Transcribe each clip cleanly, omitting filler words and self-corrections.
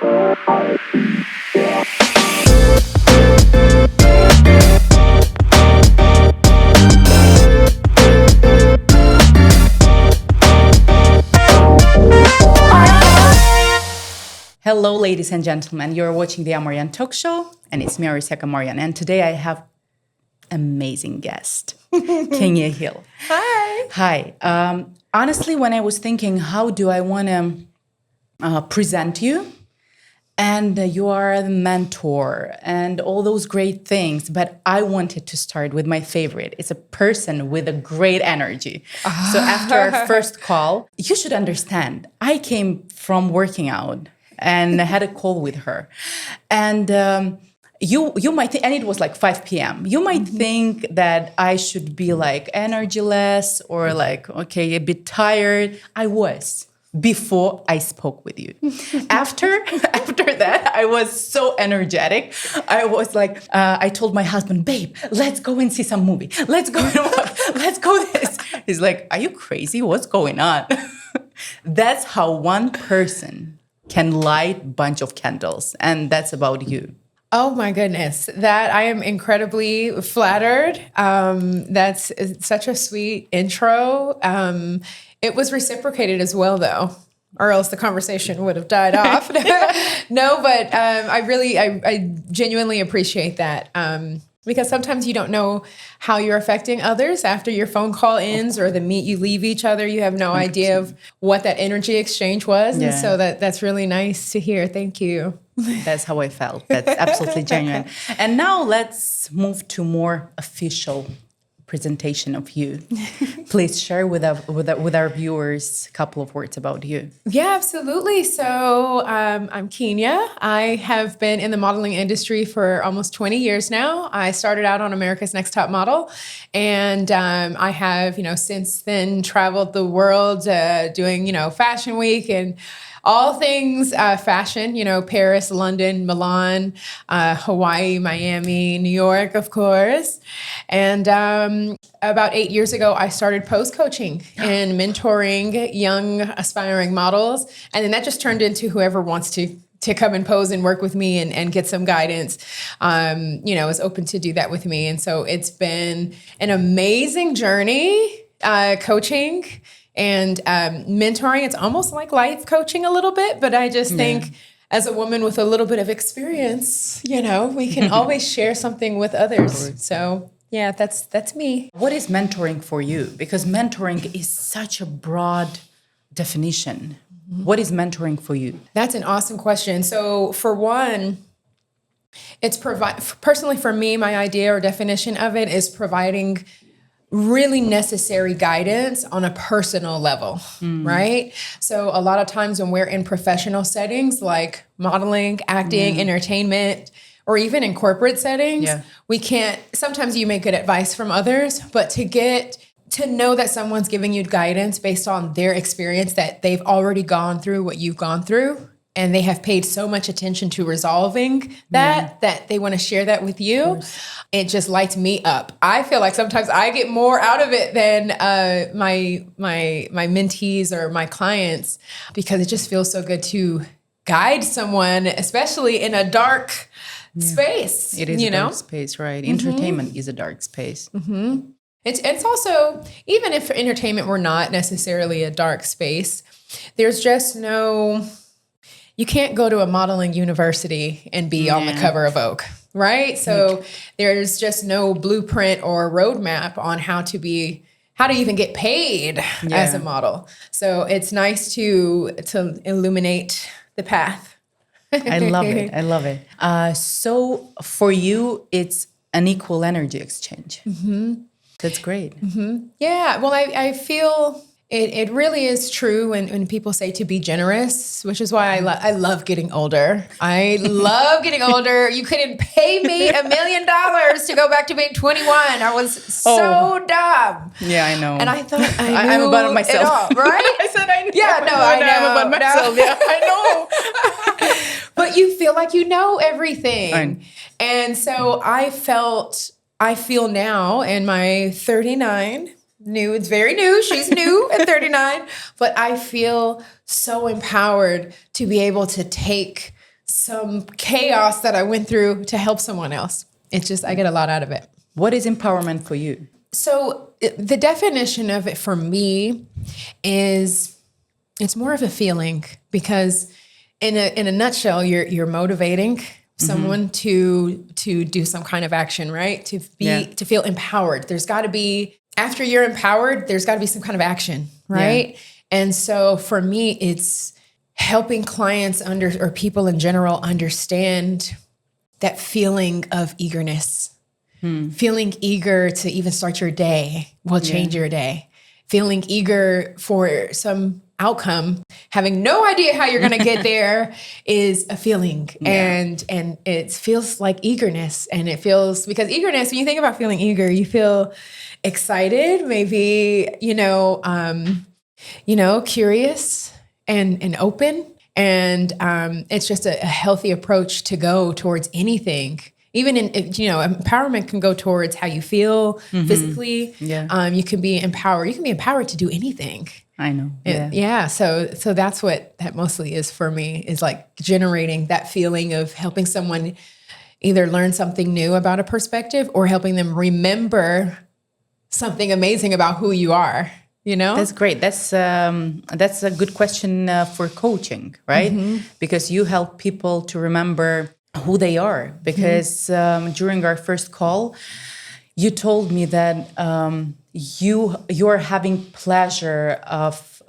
Hello, ladies and gentlemen. You're watching the Amarian talk show, and it's me, Arsiaka Moryan. And today I have amazing guest, Kenya Hill. Hi. Hi. Honestly, when I was thinking, how do I want to present you? And you are the mentor and all those great things. But I wanted to start with my favorite. It's a person with a great energy. So after our first call, you should understand, I came from working out and I had a call with her. And you might think, and it was like 5 p.m. You might think that I should be like energyless or like, okay, a bit tired. I was before I spoke with you. After that, I was so energetic. I was like, I told my husband, babe, let's go and see some movie. Let's go and walk. Let's go this. He's like, are you crazy? What's going on? That's how one person can light a bunch of candles. And that's about you. Oh my goodness. That I am incredibly flattered. That's such a sweet intro. It was reciprocated as well though, or else the conversation would have died off. No, but I genuinely appreciate that. Because sometimes you don't know how you're affecting others after your phone call ends or you leave each other. You have no 100%. Idea of what that energy exchange was. Yeah. And so that's really nice to hear. Thank you. That's how I felt. That's absolutely genuine. And now let's move to more official presentation of you. Please share with our viewers a couple of words about you. Yeah, absolutely. So I'm Kenya. I have been in the modeling industry for almost 20 years now. I started out on America's Next Top Model, and I have, since then traveled the world doing, Fashion Week and all things fashion, Paris, London, Milan, Hawaii, Miami, New York, of course. And about 8 years ago, I started pose coaching and mentoring young aspiring models. And then that just turned into whoever wants to come and pose and work with me and get some guidance, is open to do that with me. And so it's been an amazing journey, coaching and mentoring. It's almost like life coaching a little bit, but I just think as a woman with a little bit of experience, we can always share something with others. So yeah, that's me. What is mentoring for you? Because mentoring is such a broad definition. What is mentoring for you? That's an awesome question. So for one, it's personally for me, my idea or definition of it is providing really necessary guidance on a personal level, right? So a lot of times when we're in professional settings like modeling, acting, entertainment, or even in corporate settings, we can't, sometimes you may get advice from others, but to know that someone's giving you guidance based on their experience, that they've already gone through what you've gone through, and they have paid so much attention to resolving that they want to share that with you. It just lights me up. I feel like sometimes I get more out of it than my mentees or my clients, because it just feels so good to guide someone, especially in a dark space. It is a dark space, right? Entertainment is a dark space. It's also, even if entertainment were not necessarily a dark space, there's just you can't go to a modeling university and be on the cover of Vogue, right? So there's just no blueprint or roadmap on how to even get paid as a model. So it's nice to illuminate the path. I love it. I love it. So for you, it's an equal energy exchange. That's great. Yeah. Well, I feel it really is true when people say to be generous, which is why I love getting older. I love getting older. You couldn't pay me $1 million to go back to being 21. I was so dumb. Yeah, I know. And I thought I'm about it myself, all, right? I said I know. Yeah, no, I know. I'm about myself. Yeah, I know. But you feel like you know everything. And so I feel now in my 39, it's very new. She's new at 39, but I feel so empowered to be able to take some chaos that I went through to help someone else. It's just, I get a lot out of it. What is empowerment for you? So the definition of it for me is it's more of a feeling, because in a nutshell, you're motivating someone to do some kind of action, right? To feel empowered. There's got to be, after you're empowered, there's got to be some kind of action, right? Yeah. And so for me, it's helping clients or people in general understand that feeling of eagerness. Feeling eager to even start your day will change your day. Feeling eager for some outcome, having no idea how you're going to get there is a feeling. Yeah. And it feels like eagerness. And it feels, because eagerness, when you think about feeling eager, you feel excited, maybe, curious and open. And it's just a healthy approach to go towards anything. Even empowerment can go towards how you feel physically. Yeah. You can be empowered. You can be empowered to do anything. I know. Yeah. So that's what that mostly is for me, is like generating that feeling of helping someone either learn something new about a perspective or helping them remember something amazing about who you are. That's great. That's a good question for coaching, right? Because you help people to remember who they are. Because during our first call, you told me that you're having pleasure of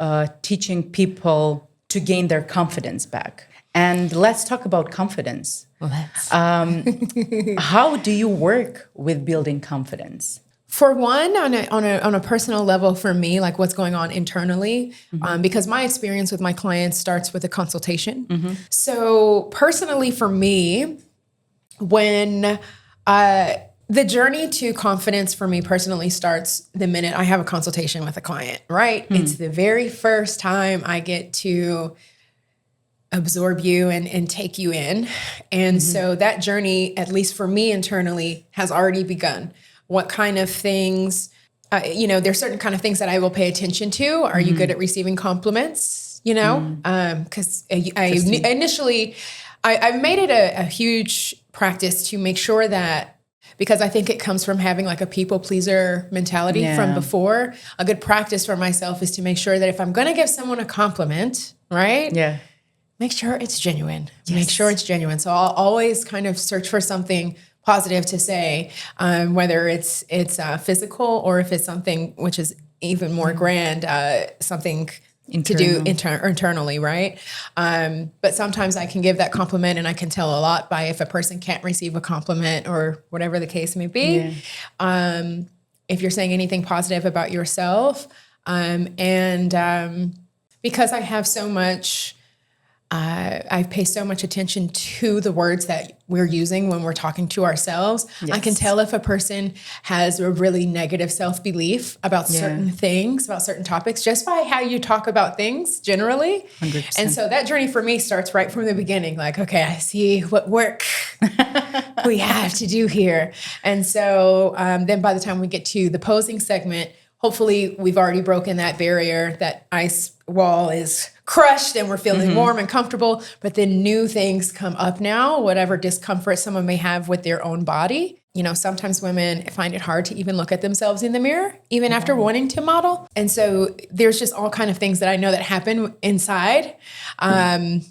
teaching people to gain their confidence back. And let's talk about confidence. Well, that's how do you work with building confidence? For one, on a personal level, for me, like what's going on internally, because my experience with my clients starts with a consultation. So personally, for me, when the journey to confidence for me personally starts the minute I have a consultation with a client, right? It's the very first time I get to absorb you and take you in. And so that journey, at least for me internally, has already begun. What kind of things, there's certain kind of things that I will pay attention to. Are you good at receiving compliments? Because I've made it a huge practice to make sure that, because I think it comes from having like a people pleaser mentality from before. A good practice for myself is to make sure that if I'm going to give someone a compliment, right? Yeah. Make sure it's genuine. Yes. Make sure it's genuine. So I'll always kind of search for something positive to say, whether it's physical or if it's something which is even more grand, something to do internally, right? But sometimes I can give that compliment and I can tell a lot by if a person can't receive a compliment or whatever the case may be. Yeah. If you're saying anything positive about yourself, because I have so much, I pay so much attention to the words that we're using when we're talking to ourselves. Yes. I can tell if a person has a really negative self-belief about certain things, about certain topics, just by how you talk about things generally. 100%. And so that journey for me starts right from the beginning. Like, okay, I see what work we have to do here. And so then by the time we get to the posing segment, hopefully we've already broken that barrier. That ice wall is crushed and we're feeling warm and comfortable, but then new things come up now, whatever discomfort someone may have with their own body. Sometimes women find it hard to even look at themselves in the mirror, even after wanting to model. And so there's just all kind of things that I know that happen inside. And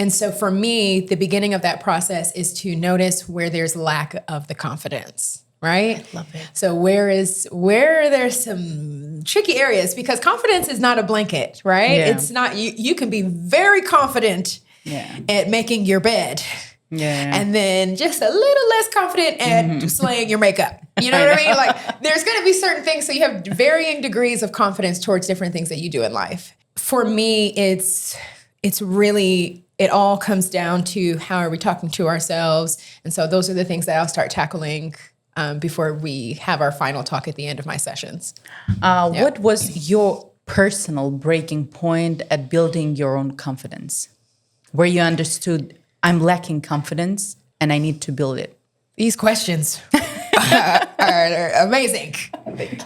so for me, the beginning of that process is to notice where there's lack of the confidence. Right? I love it. So where there's some tricky areas, because confidence is not a blanket, right? Yeah. It's not, you can be very confident at making your bed. Yeah. And then just a little less confident at slaying your makeup. You know what I mean? Like there's going to be certain things. So you have varying degrees of confidence towards different things that you do in life. For me, it's really, it all comes down to how are we talking to ourselves. And so those are the things that I'll start tackling before we have our final talk at the end of my sessions. What was your personal breaking point at building your own confidence, where you understood I'm lacking confidence and I need to build it? These questions are amazing.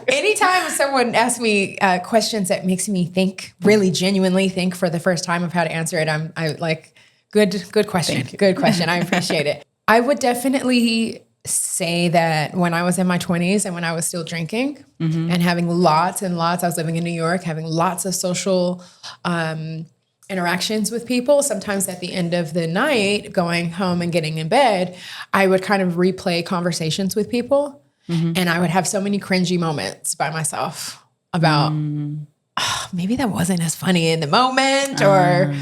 Anytime someone asks me questions that makes me think, really genuinely think for the first time of how to answer it, I like Good question. Good question. I appreciate it. I would definitely say that when I was in my 20s and when I was still drinking and having lots and lots, I was living in New York, having lots of social interactions with people. Sometimes at the end of the night, going home and getting in bed, I would kind of replay conversations with people. And I would have so many cringy moments by myself about, maybe that wasn't as funny in the moment or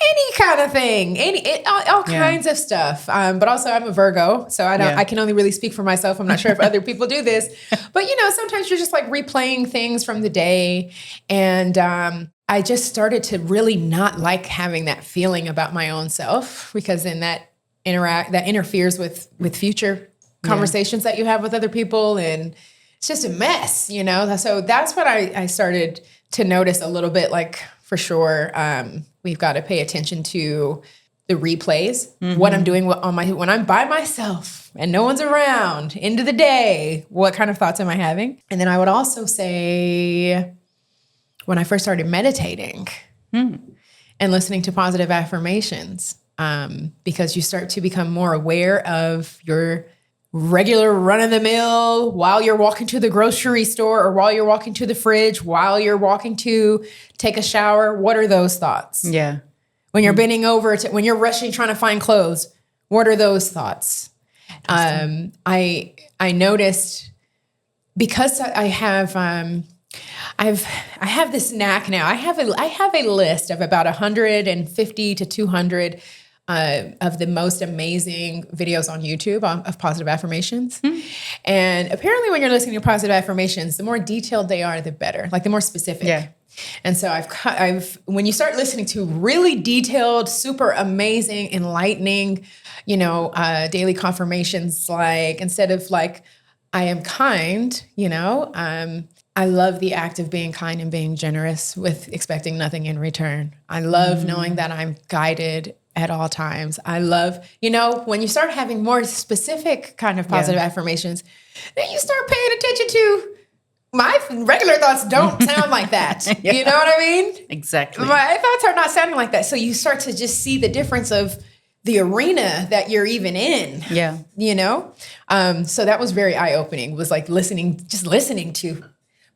any kind of thing, all kinds of stuff. But also I'm a Virgo, so I can only really speak for myself. I'm not sure if other people do this, but sometimes you're just like replaying things from the day. And I just started to really not like having that feeling about my own self, because then that interferes with future conversations that you have with other people. And it's just a mess, So that's what I started to notice a little bit, like, for sure. We've got to pay attention to the replays, what I'm doing when I'm by myself and no one's around, end of the day, what kind of thoughts am I having? And then I would also say, when I first started meditating and listening to positive affirmations, because you start to become more aware of your regular run-of-the-mill while you're walking to the grocery store or while you're walking to the fridge, while you're walking to take a shower. What are those thoughts? Yeah. When you're bending over, when you're rushing, trying to find clothes, what are those thoughts? I noticed, because I have this knack now. I have a list of about 150 to 200 of the most amazing videos on YouTube of positive affirmations. And apparently when you're listening to positive affirmations, the more detailed they are, the better, like the more specific. Yeah. And so when you start listening to really detailed, super amazing, enlightening, daily confirmations, like instead of like, I am kind, I love the act of being kind and being generous with expecting nothing in return. I love knowing that I'm guided at all times. I love, when you start having more specific kind of positive affirmations, then you start paying attention to my regular thoughts don't sound like that. You know what I mean? Exactly. My thoughts are not sounding like that. So you start to just see the difference of the arena that you're even in. Yeah. So that was very eye-opening, was like listening to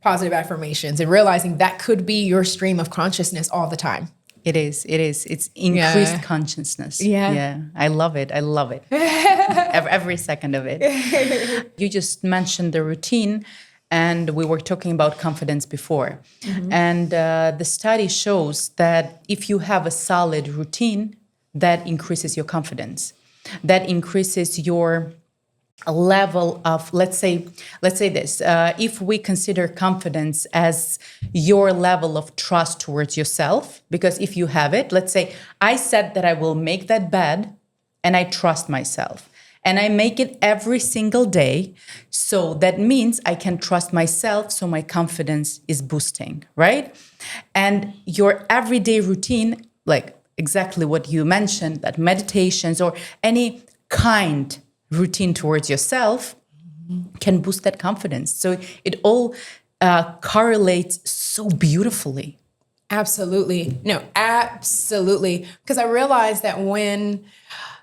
positive affirmations and realizing that could be your stream of consciousness all the time. It is. It's increased consciousness. Yeah. I love it. Every second of it. You just mentioned the routine, and we were talking about confidence before. And the study shows that if you have a solid routine, that increases your confidence. That increases your level of, let's say this, if we consider confidence as your level of trust towards yourself, because if you have it, let's say I said that I will make that bed and I trust myself and I make it every single day. So that means I can trust myself. So my confidence is boosting, right? And your everyday routine, like exactly what you mentioned, that meditations or any kind routine towards yourself can boost that confidence. So it all correlates so beautifully. Absolutely. No, absolutely. Because I realized that when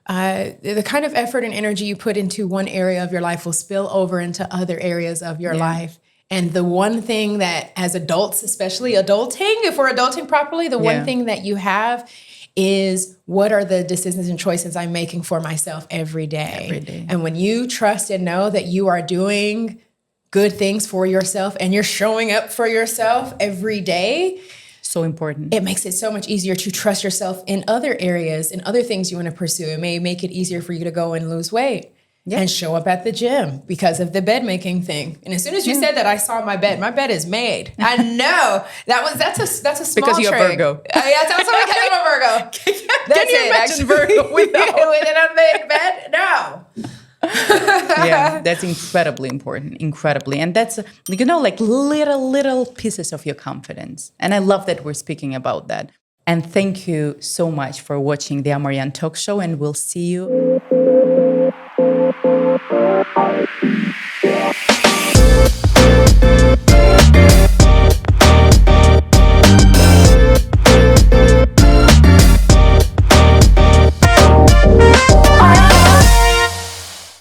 the kind of effort and energy you put into one area of your life will spill over into other areas of your life. And the one thing that as adults, especially adulting, if we're adulting properly, the one thing that you have is what are the decisions and choices I'm making for myself every day. And when you trust and know that you are doing good things for yourself and you're showing up for yourself every day, so important. It makes it so much easier to trust yourself in other areas and other things you want to pursue. It may make it easier for you to go and lose weight. And show up at the gym because of the bed making thing. And as soon as you said that, I saw my bed is made. I know that's a small because you're trick. Virgo. Yeah, it's also because I'm a Virgo. Can you imagine Virgo with an unmade bed? No. Yeah, that's incredibly important, incredibly. And that's, like little pieces of your confidence. And I love that we're speaking about that. And thank you so much for watching the Amarian Talk Show, and we'll see you.